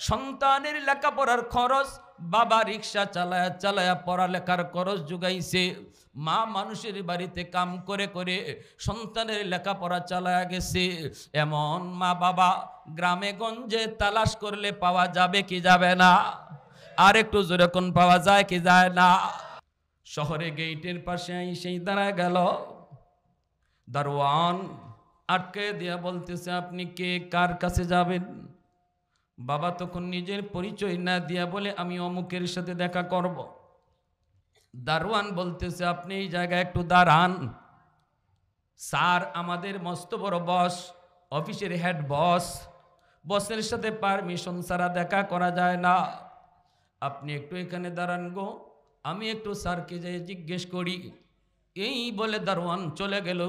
সন্তানের লেখাপড়ার খরচ বাবা রিক্সা চালায়া চালায়া পড়ালেখার খরচ জুগাইছে, মা মানুষের বাড়িতে কাম করে করে সন্তানের লেখাপড়া চালায়া গেছে। এমন মা বাবা গ্রামে গঞ্জে তালাশ করলে পাওয়া যাবে কি যাবে না? আর একটু জোরে কোন পাওয়া যায় কি যায় না? শহরে গেইটের পাশে সেই দাঁড়ায় গেল, দারোয়ান আটকে দিয়া বলতেছে আপনি কে, কার কাছে যাবেন? বাবা তখন নিজের পরিচয় না দিয়া বলে আমি অমুকের সাথে দেখা করব। দারোয়ান বলতেছে আপনি এই জায়গায় একটু দাঁড়ান, স্যার আমাদের মস্ত বড় বস, অফিসের হেড বস, বসের সাথে পারমিশন ছাড়া দেখা করা যায় না, আপনি একটু এখানে দাঁড়ান গো, আমি একটু স্যারকে যাই জিজ্ঞেস করি। এই বলে দারোয়ান চলে গেল,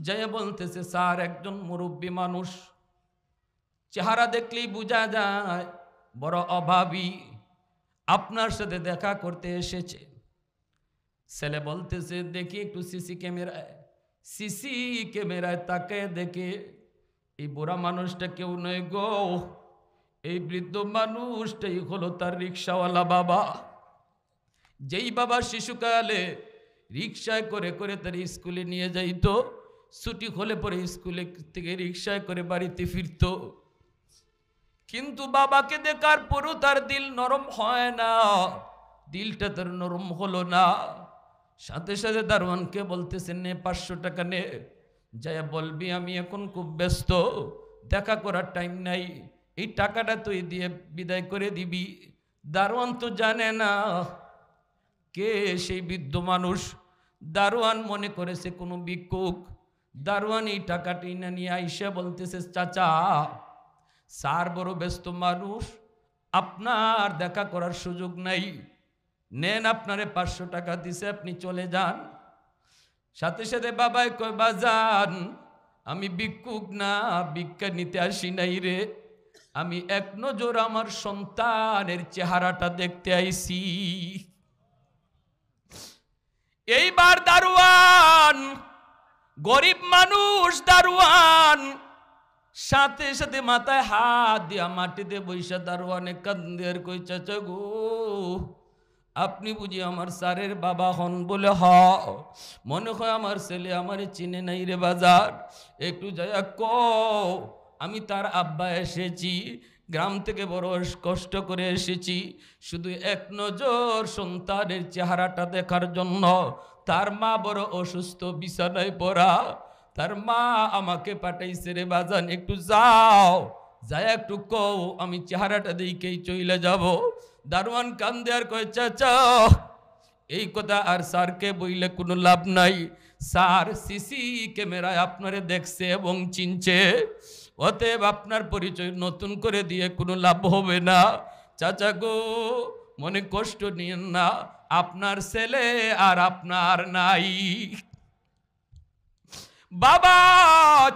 যাই বলতেছে স্যার একজন মুরব্বী মানুষ, চেহারা দেখলেই বোঝা যায় বড় অভাবী, আপনার সাথে দেখা করতে এসেছে। ছেলে বলতেছে দেখি একটু সিসি ক্যামেরায় তাকে দেখে, এই বুড়া মানুষটা কেউ নয় গো, এই বৃদ্ধ মানুষটাই হলো তার রিক্সাওয়ালা বাবা। যেই বাবা শিশুকালে রিক্সায় করে করে তার স্কুলে নিয়ে যাইতো, ছুটি হলে পরে স্কুলে থেকে রিক্সায় করে বাড়িতে ফিরত, কিন্তু বাবাকে দেখার পরও তার দিল নরম হয় না, দিলটা তার নরম হলো না। সাথে সাথে দারোয়ানকে বলতেছেন নে 500 টাকা নে, যাই বলবি আমি এখন খুব ব্যস্ত, দেখা করার টাইম নাই, এই টাকাটা তুই দিয়ে বিদায় করে দিবি। দারোয়ান তো জানে না কে সেই বৃদ্ধ মানুষ, দারোয়ান মনে করেছে কোনো ভিক্ষুক। দারোয়ান এই টাকাটি না নিয়ে আইসা বলতেছে চাচা স্যার বড় ব্যস্ত মানুষ, আপনার দেখা করার সুযোগ নাই, নেন আপনারে 500 টাকা দিছে, আপনি চলে যান। সাথে সাথে বাবাই কয় বাজান আমি ভিক্ষুক না, ভিক্ষা নিতে আসি নাই রে, আমি এক নজর আমার সন্তানের চেহারাটা দেখতে আইছি। এইবার দারোয়ান, গরিব মানুষ দারোয়ান, সাথে সাথে মাথায় হাত দিয়া মাটিতে বৈশা দারোয়ানে কান্দে আর কই চাচা গো আপনি বুঝি আমার স্যারের বাবা হন? বলে হ, মনে হয় আমার ছেলে আমারে চিনে নাই রে বাজার, একটু যাইয়া কও আমি তার আব্বা এসেছি, গ্রাম থেকে বড় কষ্ট করে এসেছি শুধু এক নজর সন্তানের চেহারাটা দেখার জন্য, তার মা বড় অসুস্থ বিছানায় পড়া, তার মা আমাকে পাঠাইছে রে বাজান, একটু যাও, যাই একটু কও আমি চেহারাটা দেখেই চইলে যাব। দারোয়ান কান্দে আর কয় চাচা এই কথা আর স্যারকে বইলে কোনো লাভ নাই, স্যার সিসি ক্যামেরায় আপনারে দেখছে এবং চিনছে, অতএব আপনার পরিচয় নতুন করে দিয়ে কোনো লাভ হবে না। চাচা গো মনে কষ্ট নিয়েন না, আপনার ছেলে আর আপনার নাই। বাবা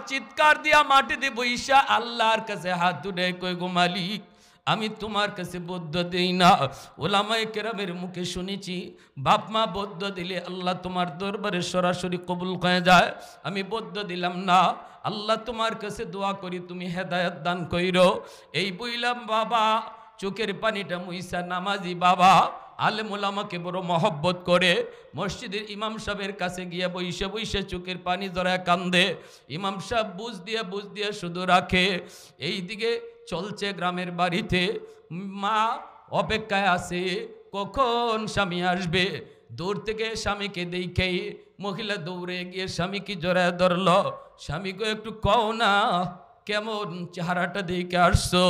চিৎকার দিয়া মাটিতে বইসা আল্লাহর কাছে হাত তুলে কই গো মালিক আমি তোমার কাছে বদ্ধ দেই না, ওলামায়ে কেরামের মুখে শুনেছি বাপ মা বদ্ধ দিলে আল্লাহ তোমার দরবারে সরাসরি কবুল হয়ে যায়, আমি বদ্ধ দিলাম না, আল্লাহ তোমার কাছে দোয়া করি তুমি হেদায়েত দান কইরো। এই বইলাম বাবা চোখের পানিটা মুইসা নামাজি বাবা আলেম ওলামাকে বড় মহব্বত করে, মসজিদের ইমাম সাহেবের কাছে গিয়ে বইসে বইসে চোখের পানি জড়ায় কান্দে, ইমাম সাহেব বুঝ দিয়ে শুধু রাখে। এই দিকে চলছে গ্রামের বাড়িতে, মা অপেক্ষায় আছে কখন স্বামী আসবে, দূর থেকে স্বামীকে দেখেই মহিলা দৌড়ে গিয়ে স্বামীকে জড়ায় ধরল, স্বামীকে একটু কও না কেমন চেহারাটা দেখে আসছো,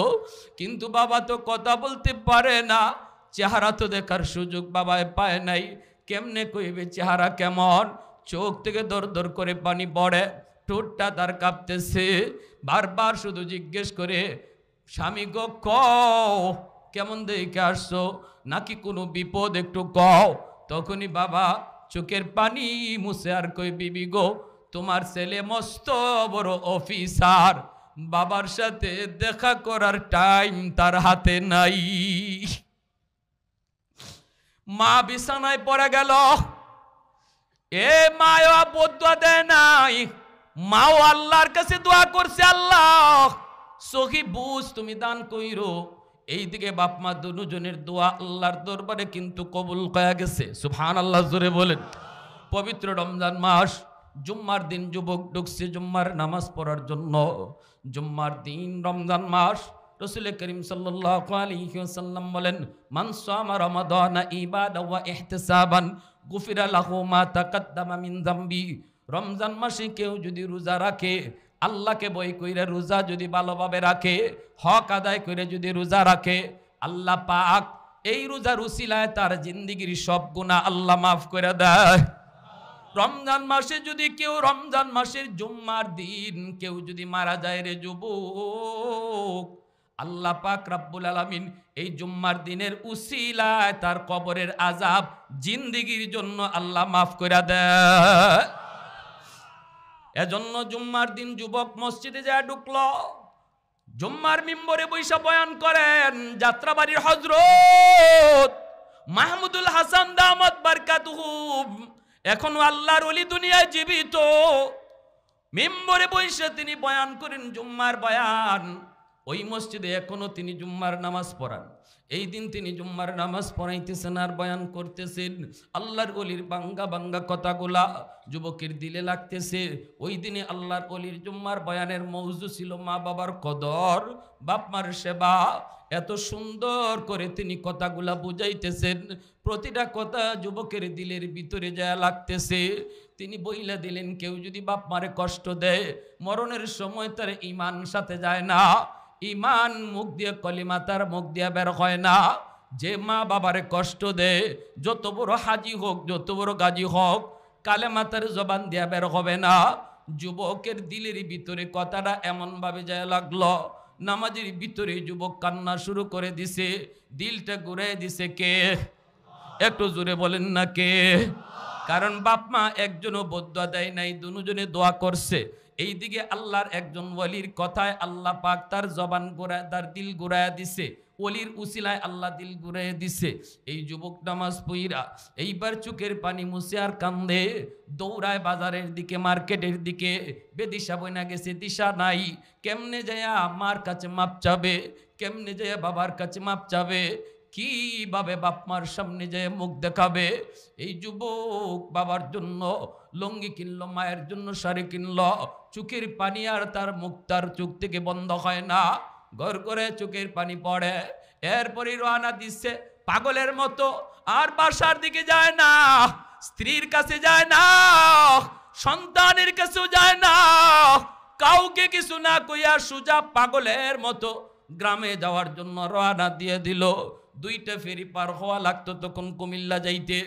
কিন্তু বাবা তো কথা বলতে পারে না, চেহারা তো দেখার সুযোগ বাবায় পায় নাই, কেমনে কইবে চেহারা কেমন, চোখ থেকে দর দর করে পানি পড়ে, ঠোঁটটা তার কাঁপতেছে, বারবার শুধু জিজ্ঞেস করে স্বামী গো কও কেমন দেখে আসছো, নাকি কোনো বিপদ একটু কও। তখনই বাবা চোখের পানি মুছে আর কই বিবি গো তোমার ছেলে মস্ত বড় অফিসার, বাবার সাথে দেখা করার টাইম তার হাতে নাই। মা বিছানায় পড়ে গেল, এ মায়া বদুয়া দেয় নাই, মাও আল্লাহর কাছে দোয়া করছে আল্লাহ সহি বুঝ তুমি দান কইরো, এইদিকে বাপ মা দুজনের দোয়া আল্লাহর দরবারে কিন্তু কবুল কয়া গেছে। সুবহানাল্লাহ জোরে বলেন। পবিত্র রমজান মাস, জুম্মার দিন যুবক ঢুকছে জুম্মার নামাজ পড়ার জন্য। জুম্মার দিন রমজান মাস, রাসূল করিম সাল্লাল্লাহু আলাইহি ওয়াসাল্লাম বলেন, মান সামা রমাদানা ইবাদান ওয়া ইহতিসাবান গুফিরা লাহু মা তাকাদ্দামা মিন যামবি। রমজান মাসে কেউ যদি রোজা রাখে, আল্লাহকে ভয় কইরা রোজা যদি ভালোভাবে রাখে, হক আদায় করে যদি রোজা রাখে, আল্লাহ পাক এই রোজার উসিলায় তার জিন্দেগীর সব গুনাহ আল্লাহ মাফ করে দেয়। রমজান মাসে যদি কেউ, রমজান মাসের জুম্মার দিন কেউ যদি মারা যায় রে যুবক, আল্লাহ পাক রব্বুল আলামিন এই জুম্মার দিনের উসিলায় তার কবরের আযাব জিন্দেগীর জন্য আল্লাহ মাফ করে দেয়। এজন্য জুম্মার দিন যুবক মসজিদে যায় ঢুকলো, জুম্মার মিম্বরে বৈশা বয়ান করেন যাত্রাবাড়ির হযরত মাহমুদুল হাসান দামাত বারকাতুহু, এখনো আল্লাহর ওলি দুনিয়ায় জীবিত। মিম্বরে বৈশা তিনি বয়ান করেন জুম্মার বয়ান। ওই মসজিদে এখনো তিনি জুম্মার নামাজ পড়ান। এই দিন তিনি জুম্মার নামাজ পড়াইতেছেন আর বয়ান করতেছেন। আল্লাহর ওলির বাঙ্গা বাঙ্গা কথাগুলা যুবকের দিলে লাগতেছে। ওই দিনে আল্লাহর ওলির জুম্মার বয়ানের মৌজু ছিল মা বাবার কদর, বাপ মার সেবা। এত সুন্দর করে তিনি কথাগুলা বুঝাইতেছেন, প্রতিটা কথা যুবকের দিলের ভিতরে যায় লাগতেছে। তিনি বইলা দিলেন, কেউ যদি বাপ মারে কষ্ট দেয়, মরণের সময় তার ঈমান সাথে যায় না। ঈমান মুখ দিয়ে, কলিমা তার মুখ দিয়ে বের হয় না। যে মা বাবারে কষ্ট দেয়, যত বড় হাজি হোক, যত বড় গাজী হোক, কালেমা তার জবান দিয়া বের হবে না। যুবকের দিলের ভিতরে কথাটা এমনভাবে যায় লাগলো, নামাজের ভিতরে যুবক কান্না শুরু করে দিছে। দিলটা ঘুরে দিছে কে? একটু জোরে বলেন না কে? কারণ বাপ মা একজনও বদুয়া দেয় নাই, দুজনে দোয়া করছে। এইদিকে আল্লাহর একজন ওলির কথায় আল্লাহ পাক তার জবান ঘুরায়, তার দিল ঘুরাইয়া দিছে। ওলির উসিলায় আল্লাহ দিল ঘুরাইয়া দিছে। এই যুবক নামাজ পইরা এইবার চোখের পানি মুছে আর কান্দে, দৌড়ায় বাজারের দিকে, মার্কেটের দিকে। বেদিশা বইনা গেছে, দিশা নাই। কেমনে যায় মার কাছে মাপ চাবে, কেমনে যায় বাবার কাছে মাপ চাবে, কিভাবে বাপ মার সামনে যায় মুখ দেখাবে। এই যুবক বাবার জন্য লঙ্গি কিনলো, মায়ের জন্য শাড়ি কিনলো, চোখের পানি আর তার মুখ, তার চোখ থেকে বন্ধ হয় না, ঘর করে চোখের পানি পড়ে। এরপরে রওনা দিচ্ছে পাগলের মতো, আর বাসার দিকে যায় না, স্ত্রীর কাছে যায় না, সন্তানের কাছেও যায় না, কাউকে কিছু না কইয়া সুজা পাগলের মতো গ্রামে যাওয়ার জন্য রওনা দিয়ে দিল। দুইটা ফেরি পার হওয়া লাগতো তখন কুমিল্লা যাইতে।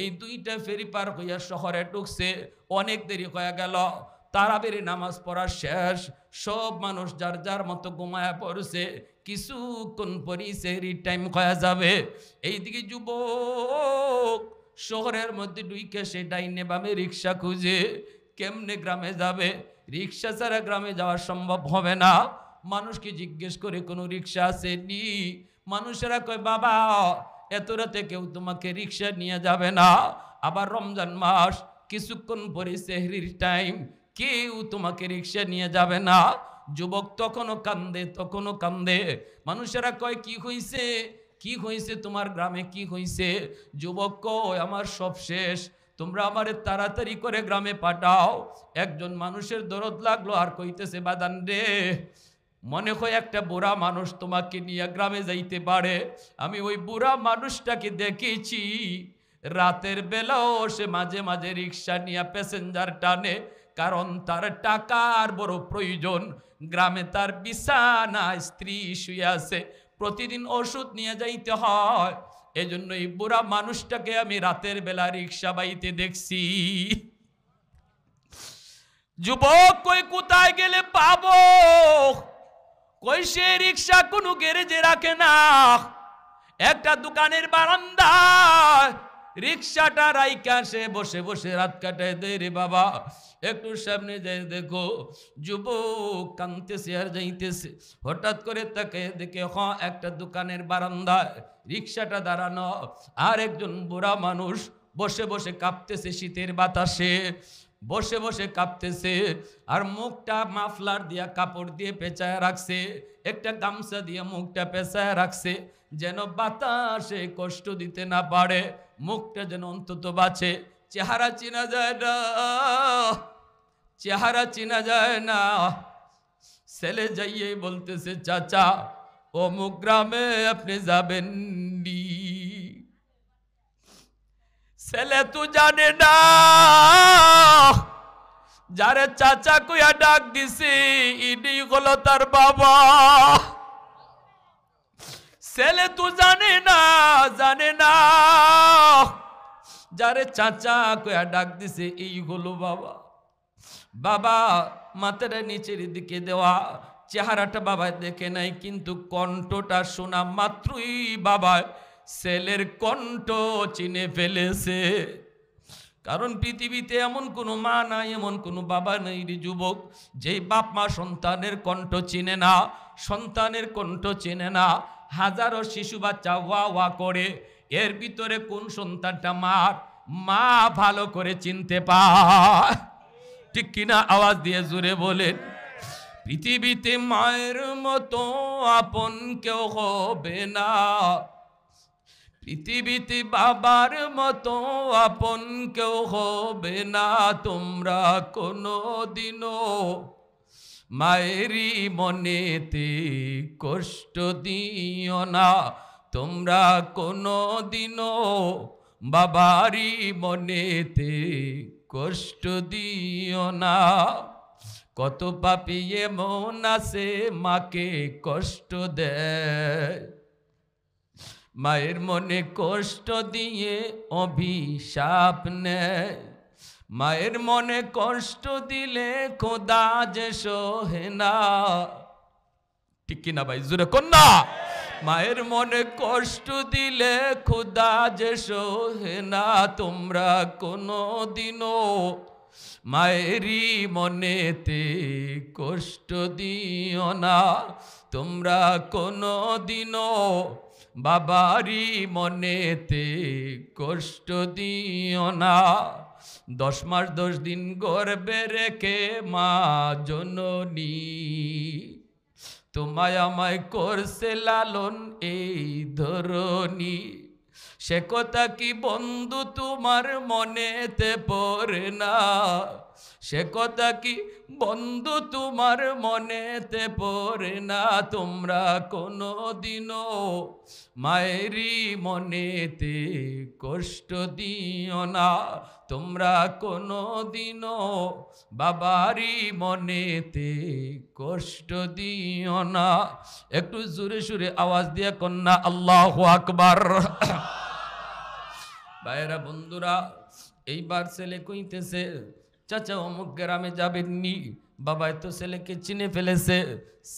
এই দুইটা ফেরি পার হইয়া শহরে ঢুকছে, অনেক দেরি হয়ে গেল। তারাবির নামাজ পড়া শেষ, সব মানুষ যার যার মতো ঘুমায়া পড়ছে। কিছুক্ষণ পরই সেহরি টাইম হয়ে যাবে। এইদিকে যুবক শহরের মধ্যে ঢুকে সে ডাইনে বামে রিক্সা খুঁজে, কেমনে গ্রামে যাবে। রিক্সা ছাড়া গ্রামে যাওয়া সম্ভব হবে না। মানুষকে জিজ্ঞেস করে কোনো রিক্সা আসেনি। মানুষেরা কয়, বাবা এত রাতে কেউ তোমাকে রিক্সা নিয়ে যাবে না। আবার রমজান মাস, কিছুক্ষণ পরে সেহরির টাইম, কেউ তোমাকে রিক্সা নিয়ে যাবে না। যুবক তখনও কান্দে, তখনও কান্দে। মানুষেরা কয়, কি হইছে, কি হইছে তোমার গ্রামে, কি হইছে? যুবক কয়, আমার সব শেষ, তোমরা আমারে তাড়াতাড়ি করে গ্রামে পাঠাও। একজন মানুষের দরদ লাগলো আর কইতেছে, বাদান রে, মনে হয় একটা বুড়া মানুষ তোমাকে নিয়ে গ্রামে যাইতে পারে। আমি ওই বুড়া মানুষটাকে দেখেছি, রাতের বেলাও সে মাঝে মাঝে রিক্সা নিয়ে প্যাসেঞ্জার টানে, কারণ তার টাকার বড় প্রয়োজন। গ্রামে তার বিছানা স্ত্রী শুয়ে আছে, প্রতিদিন ওষুধ নিয়ে যাইতে হয়। এজন্য এই বুড়া মানুষটাকে আমি রাতের বেলা রিক্সা বাইতে দেখছি। যুবক কই, কোথায় গেলে পাবো? কই সে রিক্সা কোনো গ্যারেজে রাখে না, একটা দোকানের বারান্দায় রিক্সাটা রাইকা সে বসে বসে রাত কাটায় দেয় রে বাবা। একটু সামনে যাই দেখো, যুবক কাঁদতেছে আর যাইতেছে। হঠাৎ করে তাকে দেখে একটা দোকানের বারান্দায় রিক্সাটা দাঁড়ানো, আর একজন বুড়া মানুষ বসে বসে কাঁপতেছে শীতের বাতাসে। বসে বসে কাঁপতেছে, আর মুখটা মাফলার দিয়া কাপড় দিয়ে পেঁচায় রাখছে, একটা গামছা দিয়ে মুখটা পেঁচায় রাখছে, যেন বাতাসে কষ্ট দিতে না পারে, মুখটা যেন অন্তত বাঁচে। চেহারা চেনা যায় না, চেহারা চেনা যায় না। ছেলে যাইয়ে বলতেছে, চাচা অমুক গ্রামে আপনি যাবেন নি। ছেলে তো জানে না যারে চাচা কইয়া ডাক দিছে ইনি হলো তার বাবা। ছেলে তো জানে না যারে চাচা কইয়া ডাক দিছে এই হলো বাবা। বাবা মাথাটা নিচের দিকে দেওয়া, চেহারাটা বাবা দেখে নাই, কিন্তু কণ্ঠটা শোনা মাত্রই বাবা ছেলের কণ্ঠ চিনে ফেলেছে। কারণ পৃথিবীতে এমন কোনো মা নাই, এমন কোনো বাবা নাই রে যুবক, যেই বাপ মা সন্তানের কণ্ঠ চিনে না, সন্তানের কণ্ঠ চিনে না। হাজারো শিশু বাচ্চা ওয়া ওয়া করে, এর ভিতরে কোন সন্তানটা মার, মা ভালো করে চিনতে পায়, ঠিক কিনা? আওয়াজ দিয়ে জুড়ে বলেন। পৃথিবীতে মায়ের মতো আপন কেউ হবে না, পৃথিবীতে বাবার মতো আপন কেউ হবে না। তোমরা কোনো দিনও মায়েরই মনেতে কষ্ট দিও না, তোমরা কোনো দিনও বাবারই মনেতে কষ্ট দিও না। কত পাপী এমন আছে মাকে কষ্ট দেয়, মায়ের মনে কষ্ট দিয়ে অভিশাপ নেয়। মায়ের মনে কষ্ট দিলে খোদা যে সহে না, ঠিক কিনা ভাই? জোরে কন্যা। মায়ের মনে কষ্ট দিলে খোদা যে সহে না। তোমরা কোনো দিনও মায়েরই মনেতে কষ্ট দিও না, তোমরা কোনো দিনও বাবারই মনেতে কষ্ট দিও না। 10 মাস 10 দিন গর্ভে রেখে মা জননী তোমায় আমায় করছে লালন এই ধরনী। সে কথা কি বন্ধু তোমার মনেতে পড়ে না, সে কথা কি বন্ধু তোমার মনেতে পড়ে না। তোমরা কোনো দিনও মায়েরই মনেতে কষ্ট দিও না, তোমরা কোনো দিনও বাবারই মনেতে কষ্ট দিও না। একটু জোরে সুরে আওয়াজ দিয়ে কন্যা আল্লাহু আকবার। ভাইরা বন্ধুরা, এইবার ছেলে কইতেছে, চাচা অমুক গ্রামে যাবেননি। বাবা তো ছেলেকে চিনে ফেলেছে,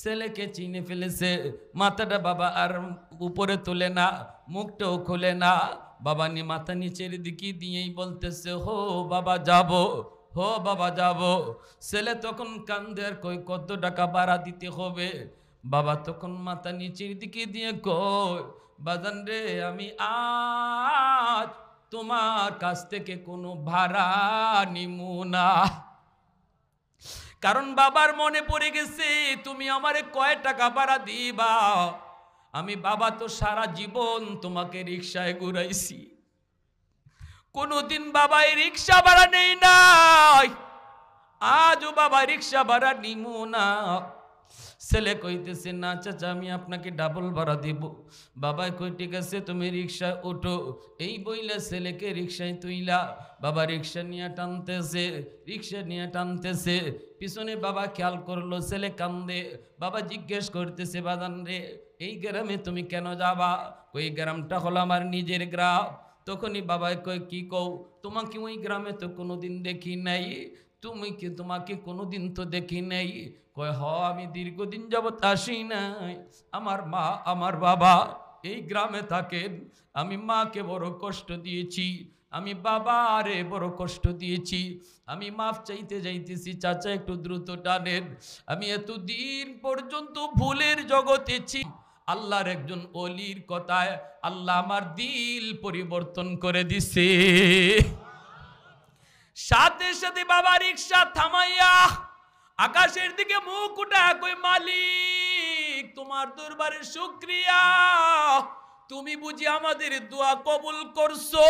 ছেলেকে চিনে ফেলেছে। মাথাটা বাবা আর উপরে তোলে না, মুখটাও খোলে না। বাবা নি মাথা নিচের দিকে দিয়েই বলতেছে, হো বাবা যাব, হো বাবা যাব। ছেলে তখন কান্দে আর কই কত টাকা ভাড়া দিতে হবে। বাবা তখন মাথা নিচের দিকে দিয়ে কই, বাজান রে আমি আজ তোমার কাছ থেকে কোনো ভাড়া নিমু না। কারণ বাবার মনে পড়ে গেছে তুমি আমারে কয় টাকা ভাড়া দিবা। আমি বাবা তো সারা জীবন তোমাকে রিক্সায় ঘুরাইছি, কোনোদিন বাবা এই রিক্সা ভাড়া নেই নাই, আজও বাবা রিক্সা ভাড়া নিমু না। ছেলে কইতেছে, না চাচা আমি আপনাকে ডাবল ভাড়া দিব। বাবা কই ঠিক আছে তুমি রিক্সায় ওঠো। এই বইলা ছেলেকে রিক্সায় তুইলা বাবা রিক্সা নিয়ে টানতেছে, রিক্সা নিয়ে টানতেছে। পিছনে বাবা খেয়াল করলো ছেলে কান্দে। বাবা জিজ্ঞেস করতেছে, বাজান রে এই গ্রামে তুমি কেন যাবা? ওই গ্রামটা হলো আমার নিজের গ্রাম। তখনই বাবা কই কি কও, তোমাকে ওই গ্রামে তো কোনোদিন দেখি নাই, তোমাকে কোনোদিন তো দেখি নাই। কয় হ আমি দীর্ঘদিন যাবৎ আসি নাই, আমার মা আমার বাবা এই গ্রামে থাকেন। আমি মাকে বড় কষ্ট দিয়েছি, আমি বাবারে বড় কষ্ট দিয়েছি। আমি মাফ চাইতে যাইতেছি, চাচা একটু দ্রুত টানেন। আমি এতদিন পর্যন্ত ভুলের জগতে ছি। আল্লাহর একজন ওলির কথায় আল্লাহ আমার দিল পরিবর্তন করে দিছে। সাথে সাথে বাবা রিকশা থামাইয়া আকাশের দিকে মুখ উঠা কই, মালিক তোমার দরবারে শুকরিয়া, তুমি বুঝি আমাদের দোয়া কবুল করছো।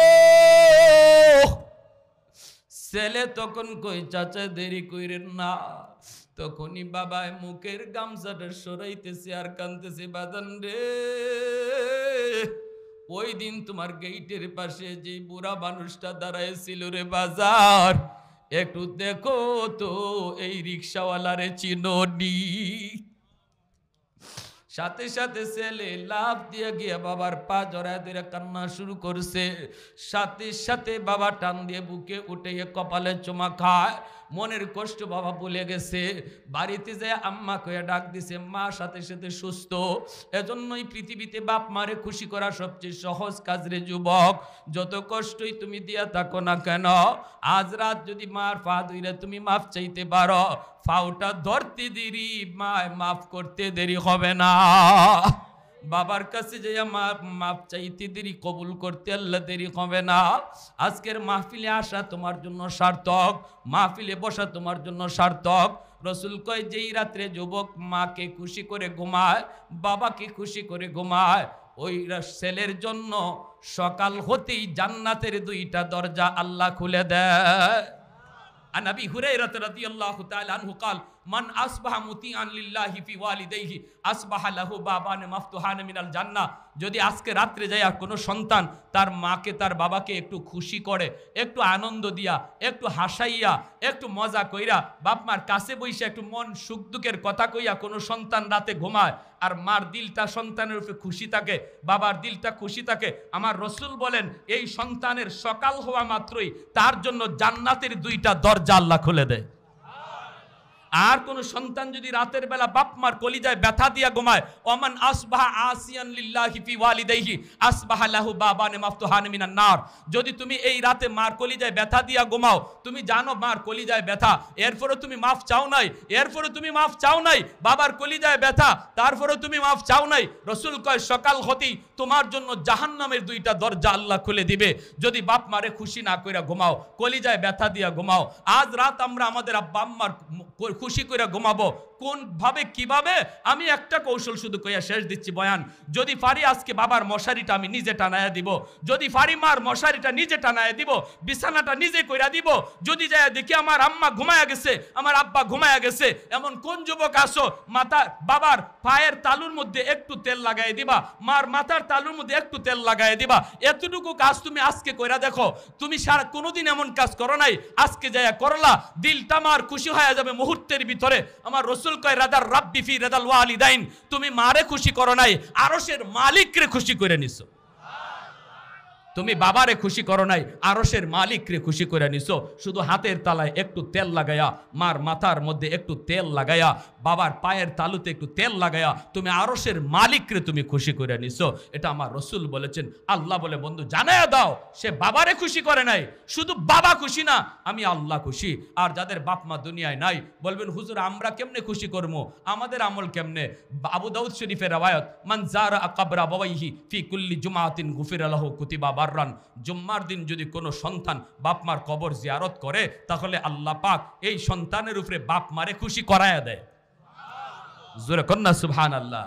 ছেলে তখন কই, চাচা দেরি কইরেন না। তখনই বাবা মুখের গামছাটা সরাইতেছে আর কানতেছে, বাজান রে, ওই দিন তোমার গেটের পাশে যে বুড়া মানুষটা দাঁড়াইছিল রে বাজার, একটু দেখো তো এই রিক্সাওয়ালারে চিনোনি। সাথে সাথে ছেলে লাফ দিয়ে গিয়ে বাবার পা জড়ায় ধরে কান্না শুরু করছে। সাথে সাথে বাবা টান দিয়ে বুকে উঠে কপালে চুমা খায়। মনের কষ্ট বাবা ভুলে গেছে। বাড়িতে যায় আম্মা কয়ে ডাক দিছে, মা সাথে সাথে সুস্থ। এজন্যই পৃথিবীতে বাপ মারে খুশি করা সবচেয়ে সহজ কাজ রে যুবক। যত কষ্টই তুমি দিয়া থাকো না কেন, আজ রাত যদি মার পা ধইরা তুমি মাফ চাইতে পারো, পাওটা ধরতে দেরি, মায় মাফ করতে দেরি হবে না। বাবার কাছে যাইয়া মাফ চাইতে দেরি, কবুল করতে আল্লাহ দেরি হবে না। আজকের মাহফিলে আসা তোমার জন্য সার্থক, মাহফিলে বসা তোমার জন্য সার্থক। রসুল কয়, যেই রাত্রে যুবক মাকে খুশি করে ঘুমায়, বাবাকে খুশি করে ঘুমায়, ওই ছেলের জন্য সকাল হতেই জান্নাতের দুইটা দরজা আল্লাহ খুলে দেয়। عن أبي هريرة رضي الله تعالى عنه قال من أصبح مطيعا لله في والديه أصبح له بابان مفتوحان من الجنة। যদি আজকে রাত্রে যাইয়া কোনো সন্তান তার মাকে তার বাবাকে একটু খুশি করে, একটু আনন্দ দিয়া, একটু হাসাইয়া, একটু মজা কইরা, বাপ মার কাছে বইসা একটু মন সুখ দুঃখের কথা কইয়া কোনো সন্তান রাতে ঘুমায়, আর মার দিলটা সন্তানের উপরে খুশি থাকে, বাবার দিলটা খুশি থাকে, আমার রসুল বলেন এই সন্তানের সকাল হওয়া মাত্রই তার জন্য জান্নাতের দুইটা দরজা আল্লাহ খুলে দেয়। আর কোন সন্তান যদি রাতের বেলা বাপ মার কলিজায় ব্যথা দিয়া ঘুমায়, ওমান আসবাহা আসিয়ান লিল্লাহি ফি ওয়ালিদাইহি আসবাহা লাহু বাবান মাফতুহান মিনান নার। যদি তুমি এই রাতে মার কলিজায় ব্যথা দিয়া ঘুমাও, তুমি জানো মার কলিজায় ব্যথা, এরপরে তুমি মাফ চাও নাই, এরপরে তুমি মাফ চাও নাই, বাবার কলিজায় ব্যথা, তারপরে তুমি মাফ চাও নাই, রসুল কয় সকাল হতেই তোমার জন্য জাহান্নামের দুইটা দরজা আল্লাহ খুলে দিবে। যদি বাপ মারে খুশি না কইরা ঘুমাও, কলিজায় ব্যথা দিয়া ঘুমাও। আজ রাত আমরা আমাদের আব্বা আম্মার খুশি করে ঘুমাবো কোন ভাবে, কিভাবে? আমি একটা কৌশল শুধু কইয়া শেষ দিচ্ছি বয়ান। যদি পারি আজকে বাবার মশারিটা আমি নিজে টানায়া দিব, যদি পারি মার মশারিটা নিজে টানায়া দিব, বিছানাটা নিজে কইরা দিব। যদি যায় দেখি আমার আম্মা ঘুমায়া গেছে, আমার আব্বা ঘুমায়া গেছে, এমন কোন যুবক আসো মাথা বাবার পায়ের তালুর মধ্যে একটু তেল লাগাই দিবা, মার মাথার তালুর মধ্যে একটু তেল লাগাই দিবা। এতটুকু কাজ তুমি আজকে কইরা দেখো। তুমি সারা কোনোদিন এমন কাজ করো নাই, আজকে যায় করলা, দিলটা আমার খুশি হয়ে যাবে মুহূর্তের ভিতরে। আমার রসুল কয় রাদার রাব্বি ফি রাদাল ওয়ালিদাইন। তুমি মারে খুশি করো নাই, আরশের মালিকরে খুশি করে নিছো। তুমি বাবারে খুশি করো নাই, আরশের মালিকরে খুশি করে নিছো। শুধু হাতের তালায় একটু তেল লাগায়া, মার মাথার মধ্যে একটু তেল লাগায়া, বাবার পায়ের তালুতে একটু তেল লাগায়া তুমি আরশের মালিকরে তুমি খুশি করে নিছো। এটা আমার রসুল বলেছেন। আল্লাহ বলে, বন্ধু জানায়া দাও সে বাবারে খুশি করে নাই, শুধু বাবা খুশি না, আমি আল্লাহ খুশি। আর যাদের বাপ মা দুনিয়ায় নাই, বলবেন হুজুর আমরা কেমনে খুশি করবো, আমাদের আমল কেমনে? আবু দাউদ শরীফের রওয়ায়াত, মান যারা কবরা বাবাইহি ফি কুল্লি জুমাতিন গুফিরা লাহু কুতিবা বাররান। জুম্মার দিন যদি কোনো সন্তান বাপ মার কবর জিয়ারত করে, তাহলে আল্লাহ পাক এই সন্তানের উপরে বাপ মারে খুশি করায়া দেয়। জোরে কন্যা সুবহানাল্লাহ।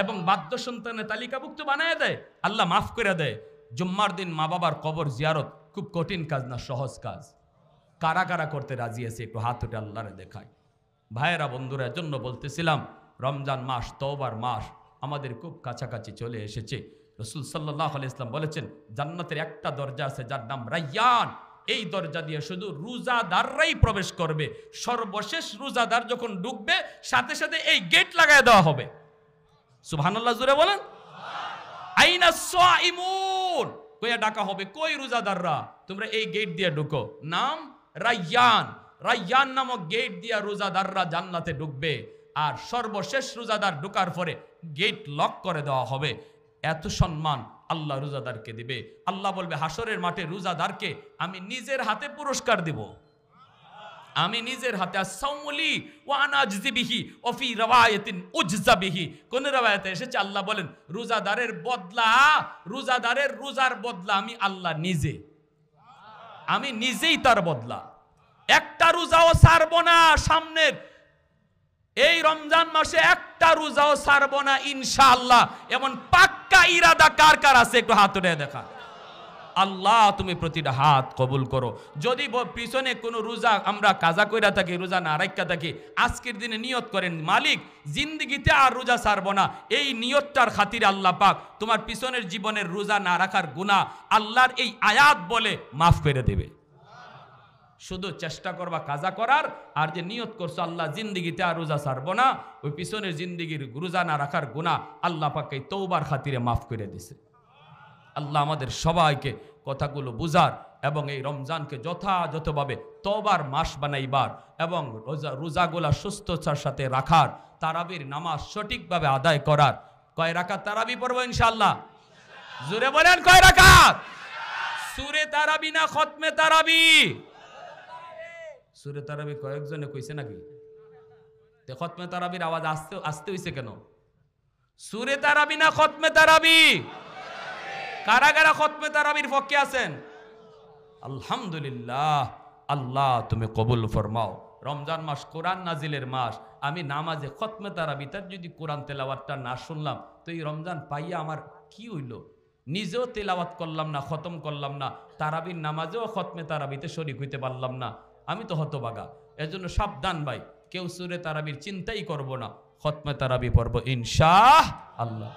এবং বাধ্য সন্তানের তালিকাভুক্ত বানায় দেয়, আল্লাহ মাফ করে দেয়। জুম্মার দিন মা বাবার কবর জিয়ারত খুব কঠিন কাজ না, সহজ কাজ। কারা কারা করতে রাজি আছে একটু হাত উঠে আল্লাহরে দেখায়। ভাইয়েরা বন্ধুরা, জন্য বলতেছিলাম রমজান মাস, তওবার মাস আমাদের খুব কাছাকাছি চলে এসেছে। রাসূল সাল্লাল্লাহু আলাইহি ওয়াসাল্লাম বলেছেন জান্নাতের একটা দরজা আছে যার নাম রায়্যান। এই দরজা দিয়ে শুধু রোজাদাররাই প্রবেশ করবে। সর্বশেষ রোজাদার যখন ঢুকবে, সাথে সাথে এই গেট লাগায় দেওয়া হবে। সুবহানাল্লাহ জোরে বলেন। আইনা সাইমুন কইয়া ডাকা হবে, কই রোজাদাররা, তোমরা এই গেট দিয়ে ঢুকো। নাম রায়্যান। রায়্যান নামক গেট দিয়া রোজাদাররা জান্নাতে ঢুকবে। আর সর্বশেষ রোজাদার ঢোকার পরে গেট লক করে দেওয়া হবে। এত সম্মান আল্লাহ রোজাদারকে দিবে। আল্লাহ বলবে হাসরের মাঠে রোজাদারকে আমি নিজের হাতে পুরস্কার দিব, আমি নিজের হাতে। আসাউলি ওয়া আনা আজজিবিহি ওয়া ফি রাওয়ায়াতিন উজজাবিহি। কোন রাওয়ায়াতে এসেছে আল্লাহ বলেন রোজাদারের বদলা, রোজাদারের রোজার বদলা আমি আল্লাহ নিজে। আমি নিজেই তার বদলা। একটা রোজাও ছাড়বো না, সামনের এই রমজান মাসে একটা রোজাও ছাড়বো না ইনশাআল্লাহ। এমন পাক্কা ইরাদা কার কার আছে একটু হাত উঠে দেখা। আল্লাহ তুমি প্রতিটা হাত কবুল করো। যদি পিছনে কোনো রোজা আমরা কাজা কইরা থাকি, রোজা না রাখা থাকি, আজকের দিনে নিয়ত করেন মালিক জিন্দিগিতে আর রোজা ছাড়বো না। এই নিয়তটার খাতিরে আল্লাহ পাক তোমার পিছনের জীবনের রোজা না রাখার গুনাহ আল্লাহর এই আয়াত বলে মাফ করে দেবে। শুধু চেষ্টা করবা কাজা করার, আর যে নিয়ত করছো আল্লাহ জিন্দিগিতে আর রোজা ছাড়বো না, ওই পিছনের জিন্দিগির রোজা না রাখার গুনাহ আল্লাহ পাক এই তওবার খাতিরে মাফ করে দিছে। আল্লাহ আমাদের সবাইকে কথাগুলো বুঝার এবং এই রমজানকে যথাযথভাবে তওবার মাস বানাইবার এবং রোজাগুলা সুস্থতার সাথে রাখার, তারাবির নামাজ সঠিকভাবে আদায় করার। কয় রাকাত তারাবি পড়বো ইনশাআল্লাহ? জোরে বলেন কয় রাকাত? সূরে তারাবি না খতমে তারাবি? সূরে তারাবি কয়েকজনে কইছে নাকি? তে খতমে তারাবির আওয়াজ আসতে হইছে কেন? সূরে তারাবি না খতমে তারাবি? কারা কারা খতমে তারাবির পক্ষে আছেন? আলহামদুলিল্লাহ। আল্লাহ তুমি কবুল ফরমাও। রমজান মাস কোরআন নাজিলের মাস। আমি নামাজে খতমে তারাবি তার যদি কোরআন তেলাওয়াতটা না শুনলাম তো এই রমজান পাইয়া আমার কি হইল? নিজেও তেলাওয়াত করলাম না, খতম করলাম না, তারাবির নামাজেও খতমে তারাবিতে শরীক হইতে পারলাম না, আমি তো হতবাগা। এজন্য সাবধান ভাই, কেউ সূরে তারাবির চিন্তাই করব না, খতমে তারাবি পড়ব ইনশাআল্লাহ।